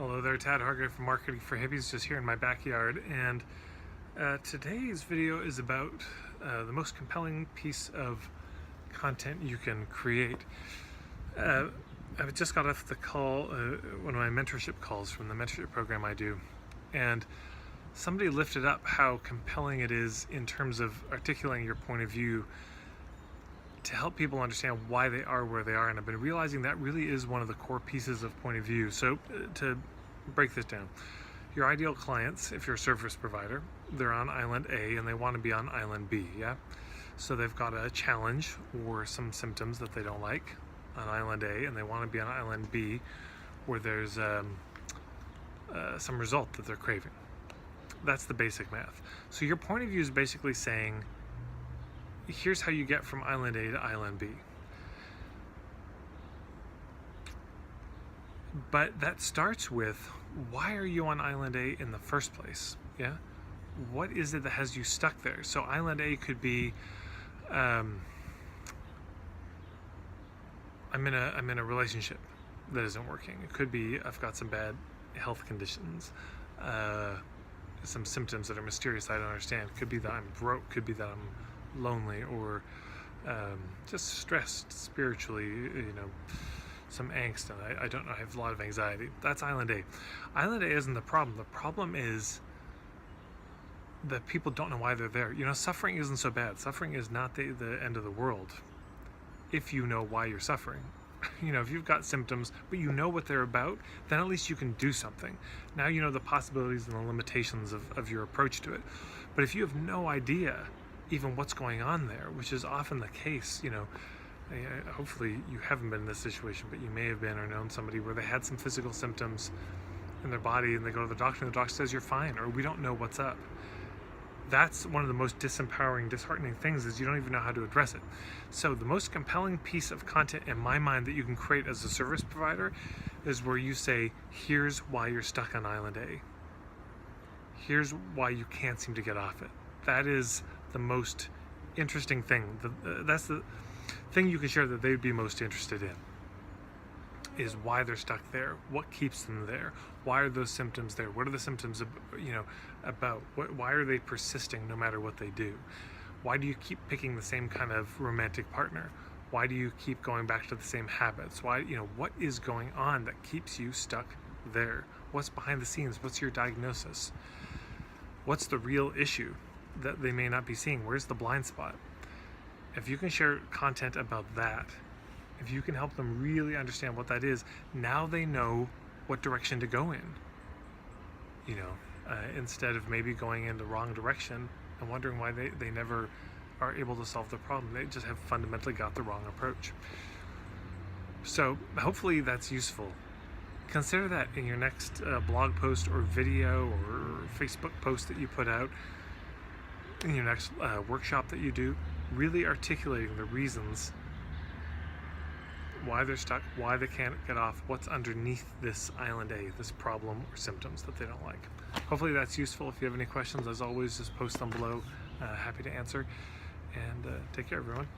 Hello there, Tad Hargrave from Marketing for Hippies, just here in my backyard, and today's video is about the most compelling piece of content you can create. I've just got off the call, one of my mentorship calls from the mentorship program I do, and somebody lifted up how compelling it is in terms of articulating your point of view to help people understand why they are where they are. And I've been realizing that really is one of the core pieces of point of view. So to break this down, your ideal clients, if you're a service provider, they're on island A and they want to be on island B, yeah? So they've got a challenge or some symptoms that they don't like on island A, and they want to be on island B where there's some result that they're craving. That's the basic math. So your point of view is basically saying, here's how you get from island A to island B. But that starts with, why are you on island A in the first place? Yeah? What is it that has you stuck there? So island A could be, I'm in a relationship that isn't working. It could be I've got some bad health conditions, some symptoms that are mysterious I don't understand. Could be that I'm broke. Could be that I'm lonely, or just stressed spiritually, some angst, and I don't know, I have a lot of anxiety. That's island A. Island A isn't the problem. The problem is that people don't know why they're there. Suffering isn't so bad. Suffering is not the end of the world if you know why you're suffering. If you've got symptoms but you know what they're about, then at least you can do something. Now you know the possibilities and the limitations of your approach to it. But if you have no idea even what's going on there, which is often the case, hopefully you haven't been in this situation, but you may have been or known somebody where they had some physical symptoms in their body and they go to the doctor and the doctor says you're fine, or we don't know what's up. That's one of the most disempowering, disheartening things, is you don't even know how to address it. So the most compelling piece of content in my mind that you can create as a service provider is where you say, here's why you're stuck on island A. Here's why you can't seem to get off it. That is the most interesting thing. That's the thing you can share that they'd be most interested in, is why they're stuck there. What keeps them there? Why are those symptoms there? What are the symptoms about? Why are they persisting no matter what they do? Why do you keep picking the same kind of romantic partner? Why do you keep going back to the same habits? Why, what is going on that keeps you stuck there? What's behind the scenes? What's your diagnosis? What's the real issue that they may not be seeing? Where's the blind spot? If you can share content about that, if you can help them really understand what that is, now they know what direction to go in. Instead of maybe going in the wrong direction and wondering why they never are able to solve the problem. They just have fundamentally got the wrong approach. So hopefully that's useful. Consider that in your next blog post or video or Facebook post that you put out, in your next workshop that you do, really articulating the reasons why they're stuck, why they can't get off, what's underneath this island A, this problem or symptoms that they don't like. Hopefully that's useful. If you have any questions, as always, just post them below. Happy to answer. And take care, everyone.